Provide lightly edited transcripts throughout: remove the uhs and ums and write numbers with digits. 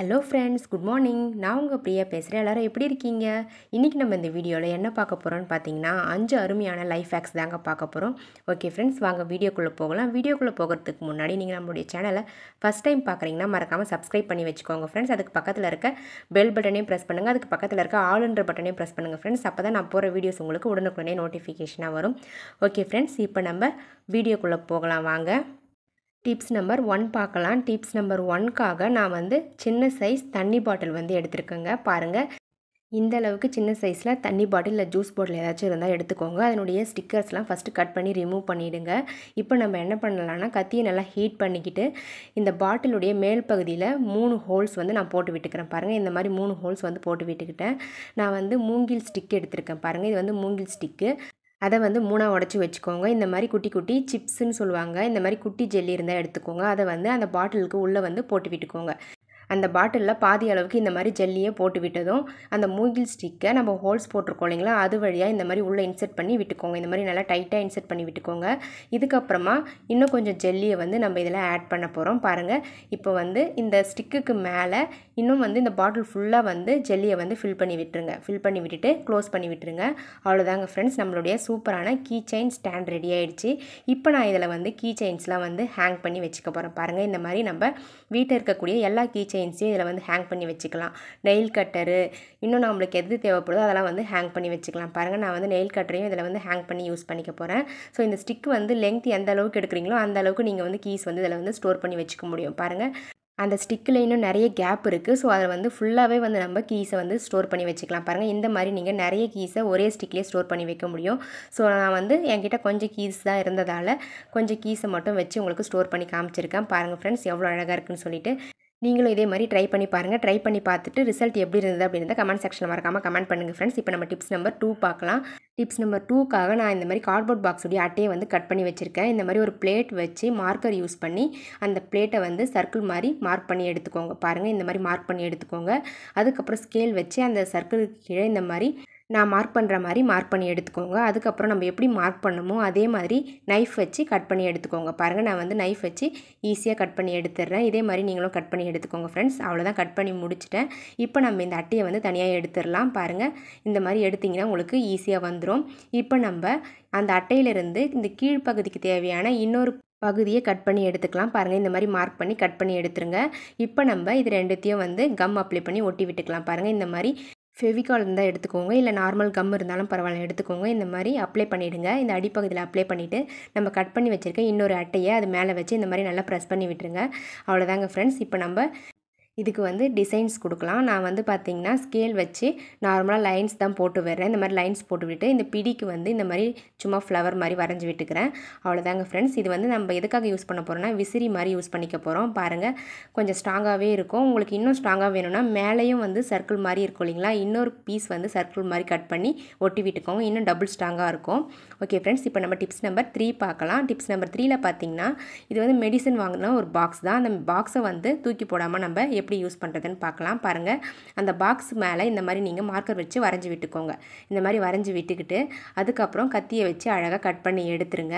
Hello friends, good morning. நான் உங்கள் பிரியா பேசுகிறேன். எல்லோரும் எப்படி இருக்கீங்க? இன்றைக்கி நம்ம இந்த வீடியோவில் என்ன பார்க்க போகிறோம்னு பார்த்தீங்கன்னா 5 அருமையான லைஃப் ஹேக்ஸ் தாங்க பார்க்க போகிறோம். ஓகே ஃப்ரெண்ட்ஸ், வாங்க வீடியோக்குள்ளே போகலாம். வீடியோக்குள்ளே போகிறதுக்கு முன்னாடி நீங்கள் நம்மளுடைய சேனலை ஃபஸ்ட் டைம் பார்க்குறீங்கன்னா மறக்காமல் சப்ஸ்கிரைப் பண்ணி வச்சுக்கோங்க ஃப்ரெண்ட்ஸ். அதுக்கு பக்கத்தில் இருக்க பெல் பட்டனையும் ப்ரெஸ் பண்ணுங்கள். அதுக்கு பக்கத்தில் இருக்க ஆல்ன்ற பட்டனையும் ப்ரெஸ் பண்ணுங்கள் ஃப்ரெண்ட்ஸ். அப்போ தான் நான் போகிற வீடியோஸ் உங்களுக்கு உடனுக்குடனே நோட்டிஃபிகேஷனாக வரும். ஓகே ஃப்ரெண்ட்ஸ், இப்போ நம்ம வீடியோக்குள்ளே போகலாம் வாங்க. டிப்ஸ் நம்பர் 1 பார்க்கலாம். டிப்ஸ் நம்பர் 1க்காக நான் சின்ன சைஸ் தண்ணி பாட்டில் எடுத்திருக்கேங்க. பாருங்கள், இந்த அளவுக்கு சின்ன சைஸில் தண்ணி பாட்டில் இல்லை ஜூஸ் பாட்டில் ஏதாச்சும் இருந்தால் எடுத்துக்கோங்க. அதனுடைய ஸ்டிக்கர்ஸ்லாம் ஃபஸ்ட்டு கட் பண்ணி ரிமூவ் பண்ணிவிடுங்க. இப்போ நம்ம என்ன பண்ணலான்னா, கத்தியை நல்லா ஹீட் பண்ணிக்கிட்டு இந்த பாட்டிலுடைய மேல் பகுதியில் 3 ஹோல்ஸ் நான் போட்டு விட்டுக்கிறேன். பாருங்கள், இந்த மாதிரி 3 ஹோல்ஸ் போட்டு விட்டுக்கிட்டேன். நான் மூங்கில் ஸ்டிக் எடுத்திருக்கேன். பாருங்கள், இது மூங்கில் ஸ்டிக்கு. அதை 3ஆ உடச்சி வச்சுக்கோங்க. இந்த மாதிரி குட்டி குட்டி சிப்ஸுன்னு சொல்லுவாங்க. இந்த மாதிரி குட்டி ஜெல்லி இருந்தால் எடுத்துக்கோங்க. அதை அந்த பாட்டிலுக்கு உள்ளே போட்டு விட்டுக்கோங்க. அந்த பாட்டிலில் பாதி அளவுக்கு இந்த மாதிரி ஜெல்லியை போட்டு விட்டதும் அந்த மூங்கில் ஸ்டிக்கை நம்ம ஹோல்ஸ் போட்டிருக்கோம் இல்லைங்களா, அது வழியாக இந்த மாதிரி உள்ளே இன்செர்ட் பண்ணி விட்டுக்கோங்க. இந்த மாதிரி நல்லா டைட்டாக இன்செர்ட் பண்ணி விட்டுக்கோங்க. இதுக்கப்புறமா இன்னும் கொஞ்சம் ஜெல்லியை நம்ம இதில் ஆட் பண்ண போகிறோம். பாருங்கள், இப்போ இந்த ஸ்டிக்குக்கு மேலே இன்னும் இந்த பாட்டில் ஃபுல்லாக ஜெல்லியை ஃபில் பண்ணி விட்டுருங்க. ஃபில் பண்ணி விட்டுட்டு க்ளோஸ் பண்ணி விட்டுருங்க. அவ்வளோதாங்க ஃப்ரெண்ட்ஸ், நம்மளுடைய சூப்பரான கீ செயின் ஸ்டாண்ட் ரெடி ஆகிடுச்சு. இப்போ நான் இதில் கீ செயின்ஸ்லாம் ஹேங் பண்ணி வச்சுக்க போகிறேன். பாருங்கள், இந்த மாதிரி நம்ம வீட்டில் இருக்கக்கூடிய எல்லா கீ செயின்ஸையும் இதில் ஹேங் பண்ணி வச்சுக்கலாம். நெயில் கட்டரு, இன்னும் நம்மளுக்கு எது தேவைப்படுதோ அதெல்லாம் ஹேங் பண்ணி வச்சுக்கலாம். பாருங்கள், நான் நெயில் கட்டரையும் இதில் ஹேங் பண்ணி யூஸ் பண்ணிக்க போகிறேன். ஸோ இந்த ஸ்டிக் லெங்த் எந்த அளவுக்கு எடுக்கிறீங்களோ அந்த அளவுக்கு நீங்கள் கீஸ் இதில் ஸ்டோர் பண்ணி வச்சுக்க முடியும். பாருங்கள், அந்த ஸ்டிக்கில் இன்னும் நிறைய கேப் இருக்குது. ஸோ அதை ஃபுல்லாகவே நம்ம கீஸை ஸ்டோர் பண்ணி வச்சுக்கலாம். பாருங்கள், இந்த மாதிரி நீங்கள் நிறைய கீஸை ஒரே ஸ்டிக்லேயே ஸ்டோர் பண்ணி வைக்க முடியும். ஸோ நான் என்கிட்ட கொஞ்சம் கீஸ் தான் இருந்ததால் கொஞ்சம் கீஸை மட்டும் வச்சு உங்களுக்கு ஸ்டோர் பண்ணி காமிச்சிருக்கேன். பாருங்கள் ஃப்ரெண்ட்ஸ், எவ்வளோ அழகாக இருக்குன்னு சொல்லிட்டு நீங்களும் இதே மாதிரி ட்ரை பண்ணி பாருங்கள். ட்ரை பண்ணி பார்த்துட்டு ரிசல்ட் எப்படி இருந்தது அப்படின்றத கமெண்ட் செக்ஷனில் மறக்காமல் கமெண்ட் பண்ணுங்கள் ஃப்ரெண்ட்ஸ். இப்போ நம்ம டிப்ஸ் நம்பர் 2 பார்க்கலாம். டிப்ஸ் நம்பர் 2க்காக நான் இந்த மாதிரி கார்ட்போர்ட் பாக்ஸுடைய அட்டையை கட் பண்ணி வச்சுருக்கேன். இந்த மாதிரி ஒரு பிளேட் வச்சு மார்க்கர் யூஸ் பண்ணி அந்த பிளேட்டை சர்க்கிள் மாதிரி மார்க் பண்ணி எடுத்துக்கோங்க. பாருங்கள், இந்த மாதிரி மார்க் பண்ணி எடுத்துக்கோங்க. அதுக்கப்புறம் ஸ்கேல் வச்சு அந்த சர்க்கிளுக்கு கீழே இந்த மாதிரி நான் மார்க் பண்ணுற மாதிரி மார்க் பண்ணி எடுத்துக்கோங்க. அதுக்கப்புறம் நம்ம எப்படி மார்க் பண்ணமோ அதே மாதிரி நைஃப் வச்சு கட் பண்ணி எடுத்துக்கோங்க. பாருங்கள், நான் நைஃப் வச்சு ஈஸியாக கட் பண்ணி எடுத்துடுறேன். இதே மாதிரி நீங்களும் கட் பண்ணி எடுத்துக்கோங்க ஃப்ரெண்ட்ஸ். அவ்வளோதான், கட் பண்ணி முடிச்சிட்டேன். இப்போ நம்ம இந்த அட்டையை தனியாக எடுத்துடலாம். பாருங்கள், இந்த மாதிரி எடுத்திங்கன்னா உங்களுக்கு ஈஸியாக வந்துடும். இப்போ நம்ம அந்த அட்டையிலிருந்து இந்த கீழ்ப்பகுதிக்கு தேவையான இன்னொரு பகுதியை கட் பண்ணி எடுத்துக்கலாம். பாருங்கள், இந்த மாதிரி மார்க் பண்ணி கட் பண்ணி எடுத்துருங்க. இப்போ நம்ம இது ரெண்டுத்தையும் கம் அப்ளை பண்ணி ஒட்டி விட்டுக்கலாம். பாருங்கள், இந்த மாதிரி ஃபெவிகால் இருந்தால் எடுத்துக்கோங்க, இல்லை நார்மல் கம் இருந்தாலும் பரவாயில்ல எடுத்துக்கோங்க. இந்த மாதிரி அப்ளை பண்ணிவிடுங்க. இந்த அடிப்பகுதியில் அப்ளை பண்ணிவிட்டு நம்ம கட் பண்ணி வச்சுருக்க இன்னொரு அட்டையை அது மேலே வச்சு இந்த மாதிரி நல்லா ப்ரெஸ் பண்ணி விட்டுருங்க. அவ்வளோதாங்க ஃப்ரெண்ட்ஸ். இப்போ நம்ம இதுக்கு டிசைன்ஸ் கொடுக்கலாம். நான் பார்த்திங்கன்னா ஸ்கேல் வச்சு நார்மலாக லைன்ஸ் தான் போட்டு விடுறேன். இந்த மாதிரி லைன்ஸ் போட்டு விட்டு இந்த பிடிக்கு இந்த மாதிரி சும்மா ஃப்ளவர் மாதிரி வரைஞ்சி விட்டுக்கிறேன். அவ்வளோதாங்க ஃப்ரெண்ட்ஸ். இது நம்ம எதுக்காக யூஸ் பண்ண போகிறோம்னா விசிறி மாதிரி யூஸ் பண்ணிக்க போகிறோம். பாருங்கள், கொஞ்சம் ஸ்ட்ராங்காகவே இருக்கும். உங்களுக்கு இன்னும் ஸ்ட்ராங்காக வேணும்னா மேலேயும் சர்க்கிள் மாதிரி இருக்கும் இல்லைங்களா, இன்னொரு பீஸ் சர்க்கிள் மாதிரி கட் பண்ணி ஒட்டி விட்டுக்கோங்க. இன்னும் டபுள் ஸ்ட்ராங்காக இருக்கும். ஓகே ஃப்ரெண்ட்ஸ், இப்போ நம்ம டிப்ஸ் நம்பர் 3 பார்க்கலாம். டிப்ஸ் நம்பர் 3ல் பார்த்திங்கன்னா இது மெடிசன் வாங்கினா ஒரு பாக்ஸ் தான். அந்த பாக்ஸை தூக்கி போடாமல் நம்ம எப்படி யூஸ் பண்ணுறதுன்னு பார்க்கலாம். பாருங்கள், அந்த பாக்ஸ் மேலே இந்த மாதிரி நீங்கள் மார்க்கர் வச்சு வரைஞ்சி விட்டுக்கோங்க. இந்த மாதிரி வரைஞ்சி விட்டுக்கிட்டு அதுக்கப்புறம் கத்தியை வச்சு அழகாக கட் பண்ணி எடுத்துருங்க.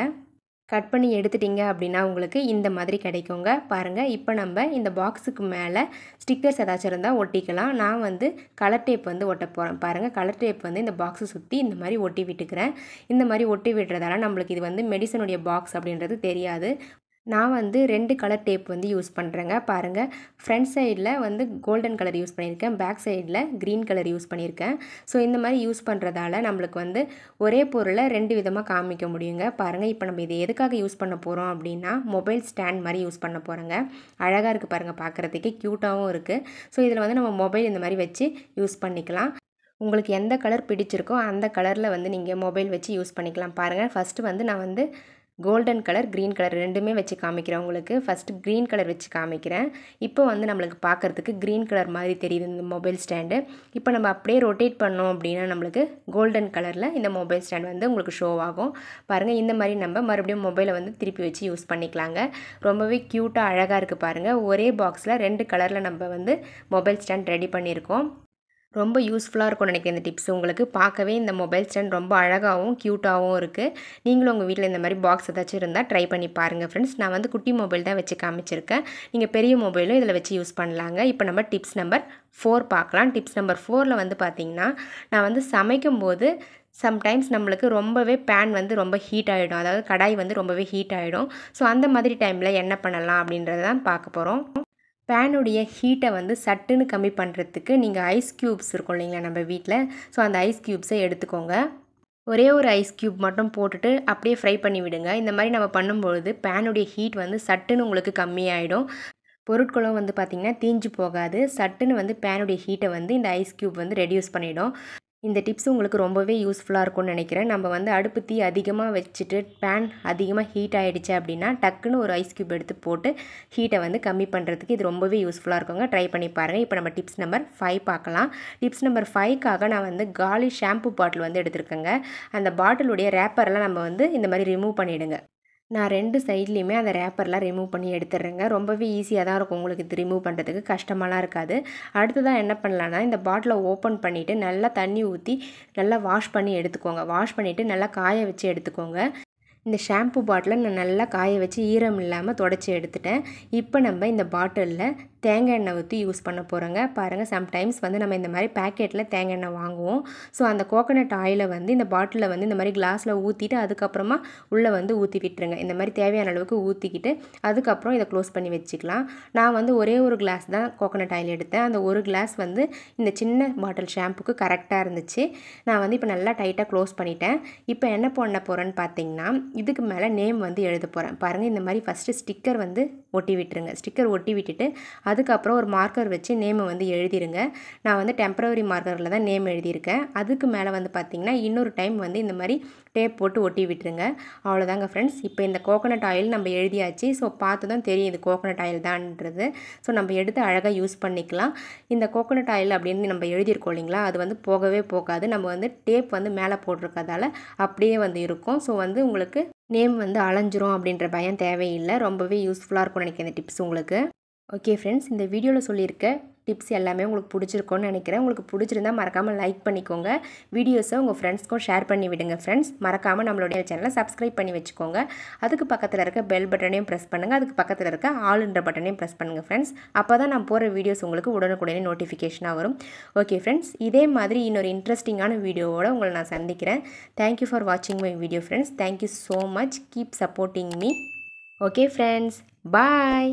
கட் பண்ணி எடுத்துட்டிங்க அப்படின்னா உங்களுக்கு இந்த மாதிரி கிடைக்குங்க. பாருங்கள், இப்போ நம்ம இந்த பாக்ஸுக்கு மேலே ஸ்டிக்கர்ஸ் ஏதாச்சும் இருந்தால் ஒட்டிக்கலாம். நான் கலர் டேப் ஒட்ட போகிறேன். பாருங்கள், கலர் டேப் இந்த பாக்ஸை சுற்றி இந்த மாதிரி ஒட்டி விட்டுக்கிறேன். இந்த மாதிரி ஒட்டி விடுறதால நம்மளுக்கு இது மெடிசனுடைய பாக்ஸ் அப்படின்றது தெரியாது. நான் 2 கலர் டேப் யூஸ் பண்ணுறேங்க. பாருங்கள், ஃப்ரண்ட் சைடில் கோல்டன் கலர் யூஸ் பண்ணியிருக்கேன், பேக் சைடில் க்ரீன் கலர் யூஸ் பண்ணியிருக்கேன். ஸோ இந்த மாதிரி யூஸ் பண்ணுறதால நம்மளுக்கு ஒரே பொருளை 2 விதமாக காமிக்க முடியுங்க. பாருங்கள், இப்போ நம்ம இதை எதுக்காக யூஸ் பண்ண போகிறோம் அப்படின்னா மொபைல் ஸ்டாண்ட் மாதிரி யூஸ் பண்ண போகிறோங்க. அழகாக இருக்குது பாருங்கள், பார்க்குறதுக்கு க்யூட்டாகவும் இருக்குது. ஸோ இதில் நம்ம மொபைல் இந்த மாதிரி வச்சு யூஸ் பண்ணிக்கலாம். உங்களுக்கு எந்த கலர் பிடிச்சிருக்கோ அந்த கலரில் நீங்கள் மொபைல் வச்சு யூஸ் பண்ணிக்கலாம். பாருங்கள், ஃபஸ்ட்டு நான் கோல்டன் கலர், க்ரீன் கலர் ரெண்டுமே வச்சு காமிக்கிறேன் உங்களுக்கு. ஃபஸ்ட்டு க்ரீன் கலர் வச்சு காமிக்கிறேன். இப்போ நம்மளுக்கு பார்க்குறதுக்கு க்ரீன் கலர் மாதிரி தெரியுது இந்த மொபைல் ஸ்டாண்டு. இப்போ நம்ம அப்படியே ரொட்டேட் பண்ணோம் அப்படின்னா நம்மளுக்கு கோல்டன் கலரில் இந்த மொபைல் ஸ்டாண்ட் உங்களுக்கு ஷோ ஆகும். பாருங்கள், இந்த மாதிரி நம்ம மறுபடியும் மொபைலை திருப்பி வச்சு யூஸ் பண்ணிக்கலாங்க. ரொம்பவே க்யூட்டாக அழகாக இருக்குது பாருங்கள். ஒரே பாக்ஸில் 2 கலரில் நம்ம மொபைல் ஸ்டாண்ட் ரெடி பண்ணியிருக்கோம். ரொம்ப யூஸ்ஃபுல்லாக இருக்கும்னு நினைக்கிறேன் இந்த டிப்ஸ் உங்களுக்கு. பார்க்கவே இந்த மொபைல் ஸ்டாண்ட் ரொம்ப அழகாகவும் க்யூட்டாகவும் இருக்குது. நீங்களும் உங்கள் வீட்டில் இந்த மாதிரி பாக்ஸ் ஏதாச்சும் இருந்தால் ட்ரை பண்ணி பாருங்கள் ஃப்ரெண்ட்ஸ். நான் வந்து குட்டி மொபைல் தான் வச்சு காமிச்சிருக்கேன். நீங்கள் பெரிய மொபைலும் இதில் வச்சு யூஸ் பண்ணலாங்க. இப்போ நம்ம டிப்ஸ் நம்பர் 4 பார்க்கலாம். டிப்ஸ் நம்பர் 4ல் வந்து பார்த்திங்கன்னா, நான் வந்து சமைக்கும்போது சம்டைம்ஸ் நம்மளுக்கு ரொம்பவே பேன் வந்து ரொம்ப ஹீட் ஆகிடும். அதாவது கடாய் வந்து ரொம்பவே ஹீட் ஆகிடும். ஸோ அந்த மாதிரி டைமில் என்ன பண்ணலாம் அப்படின்றத தான் பார்க்க போகிறோம். பேனுடைய ஹீட்டை வந்து சட்டுன்னு கம்மி பண்ணுறதுக்கு நீங்கள் ஐஸ் க்யூப்ஸ் இருக்கும் இல்லைங்களா நம்ம வீட்டில். ஸோ அந்த ஐஸ் க்யூப்ஸை எடுத்துக்கோங்க. ஒரே ஒரு ஐஸ் க்யூப் மட்டும் போட்டுட்டு அப்படியே ஃப்ரை பண்ணி விடுங்க. இந்த மாதிரி நம்ம பண்ணும்பொழுது பேனுடைய ஹீட் வந்து சட்டுன்னு உங்களுக்கு கம்மியாயிடும். பொருட்களும் வந்து பார்த்திங்கன்னா தீஞ்சு போகாது. சட்டுன்னு வந்து பேனுடைய ஹீட்டை வந்து இந்த ஐஸ் க்யூப் வந்து ரெடியூஸ் பண்ணிடும். இந்த டிப்ஸ் உங்களுக்கு ரொம்பவே யூஸ்ஃபுல்லாக இருக்கும்னு நினைக்கிறேன். நம்ம வந்து அடுப்பு தீ அதிகமாக வச்சுட்டு பேன் அதிகமாக ஹீட் ஆகிடுச்சு அப்படின்னா டக்குன்னு ஒரு ஐஸ் க்யூப் எடுத்து போட்டு ஹீட்டை வந்து கம்மி பண்ணுறதுக்கு இது ரொம்பவே யூஸ்ஃபுல்லாக இருக்குங்க. ட்ரை பண்ணி பாருங்கள். இப்போ நம்ம டிப்ஸ் நம்பர் 5 பார்க்கலாம். டிப்ஸ் நம்பர் 5க்காக நான் வந்து காலி ஷாம்பு பாட்டில் வந்து எடுத்துருக்கேங்க. அந்த பாட்டிலுடைய ரேப்பரெல்லாம் நம்ம வந்து இந்த மாதிரி ரிமூவ் பண்ணிவிடுங்க. நான் 2 சைட்லேயுமே அந்த ரேப்பர்லாம் ரிமூவ் பண்ணி எடுத்துடுறேங்க. ரொம்பவே ஈஸியாக தான் இருக்கும் உங்களுக்கு இது ரிமூவ் பண்ணுறதுக்கு, கஷ்டமாலாம் இருக்காது. அடுத்ததான் என்ன பண்ணலான்னா, இந்த பாட்டிலை ஓப்பன் பண்ணிவிட்டு நல்லா தண்ணி ஊற்றி நல்லா வாஷ் பண்ணி எடுத்துக்கோங்க. வாஷ் பண்ணிவிட்டு நல்லா காய வச்சு எடுத்துக்கோங்க. இந்த ஷாம்பு பாட்டிலை நான் நல்லா காய வச்சு ஈரம் இல்லாமல் தொடச்சி எடுத்துட்டேன். இப்போ நம்ம இந்த பாட்டிலில் தேங்காய் எண்ணெய் ஊற்றி யூஸ் பண்ண போகிறோங்க. பாருங்கள், சம்டைம்ஸ் வந்து நம்ம இந்த மாதிரி பேக்கெட்டில் தேங்காய் எண்ணெய் வாங்குவோம். ஸோ அந்த கோகோனட் ஆயிலை வந்து இந்த பாட்டிலில் வந்து இந்த மாதிரி கிளாஸில் ஊற்றிட்டு அதுக்கப்புறமா உள்ளே வந்து ஊற்றி விட்டுருங்க. இந்த மாதிரி தேவையான அளவுக்கு ஊற்றிக்கிட்டு அதுக்கப்புறம் இதை க்ளோஸ் பண்ணி வச்சுக்கலாம். நான் வந்து ஒரே ஒரு கிளாஸ் தான் கோகோனட் ஆயில் எடுத்தேன். அந்த ஒரு கிளாஸ் வந்து இந்த சின்ன பாட்டில் ஷாம்புக்கு கரெக்டாக இருந்துச்சு. நான் வந்து இப்போ நல்லா டைட்டாக க்ளோஸ் பண்ணிட்டேன். இப்போ என்ன பண்ண போகிறேன்னு பார்த்தீங்கன்னா, இதுக்கு மேலே நேம் வந்து எழுத போகிறேன். பாருங்கள், இந்த மாதிரி ஃபஸ்ட்டு ஸ்டிக்கர் வந்து ஒட்டி விட்டுருங்க. ஸ்டிக்கர் ஒட்டி விட்டுட்டு அதுக்கப்புறம் ஒரு மார்க்கர் வச்சு நேமை வந்து எழுதிருங்க. நான் வந்து டெம்பரவரி மார்க்கரில் தான் நேம் எழுதியிருக்கேன். அதுக்கு மேலே வந்து பார்த்திங்கன்னா இன்னொரு டைம் வந்து இந்த மாதிரி டேப் போட்டு ஒட்டி விட்டுருங்க. அவ்வளோதாங்க ஃப்ரெண்ட்ஸ். இப்போ இந்த கோகோனட் ஆயில் நம்ம எழுதியாச்சு. ஸோ பார்த்து தான் தெரியும் இது கோகோனட் ஆயில் தான்ன்றது. ஸோ நம்ம எடுத்து அழகாக யூஸ் பண்ணிக்கலாம். இந்த கோகோனட் ஆயில் அப்படின்னு நம்ம எழுதியிருக்கோம் இல்லைங்களா, அது வந்து போகவே போகாது. நம்ம வந்து டேப் வந்து மேலே போட்டிருக்கதால அப்படியே வந்து இருக்கும். ஸோ வந்து உங்களுக்கு நேம் வந்து அலைஞ்சிரும் அப்படின்ற பயம் தேவையில்லை. ரொம்பவே யூஸ்ஃபுல்லாக இருக்கும்னு நினைக்கிறேன் இந்த டிப்ஸ் உங்களுக்கு. ஓகே ஃப்ரெண்ட்ஸ், இந்த வீடியோவில் சொல்லியிருக்க டிப்ஸ் எல்லாமே உங்களுக்கு பிடிச்சிருக்கும்னு நினைக்கிறேன். உங்களுக்கு பிடிச்சிருந்தால் மறக்காமல் லைக் பண்ணிக்கோங்க. வீடியோஸை உங்கள் ஃப்ரெண்ட்ஸ்க்கும் ஷேர் பண்ணி விடுங்க ஃப்ரெண்ட்ஸ். மறக்காமல் நம்மளுடைய சேனலை சப்ஸ்கிரைப் பண்ணி வச்சுக்கோங்க. அதுக்கு பக்கத்தில் இருக்க பெல் பட்டனையும் ப்ரெஸ் பண்ணுங்கள். அதுக்கு பக்கத்தில் இருக்க ஆல்ன்ற பட்டனையும் ப்ரெஸ் பண்ணுங்கள் ஃப்ரெண்ட்ஸ். அப்போ தான் நான் போகிற வீடியோஸ் உங்களுக்கு உடனுக்குடனே நோட்டிஃபிகேஷனாக வரும். ஓகே ஃப்ரெண்ட்ஸ், இதே மாதிரி இன்னொரு இன்ட்ரெஸ்டிங்கான வீடியோவோடு உங்களை நான் சந்திக்கிறேன். தேங்க்யூ ஃபார் வாட்சிங் my video friends. Thank you so much. Keep supporting me. Okay friends, bye.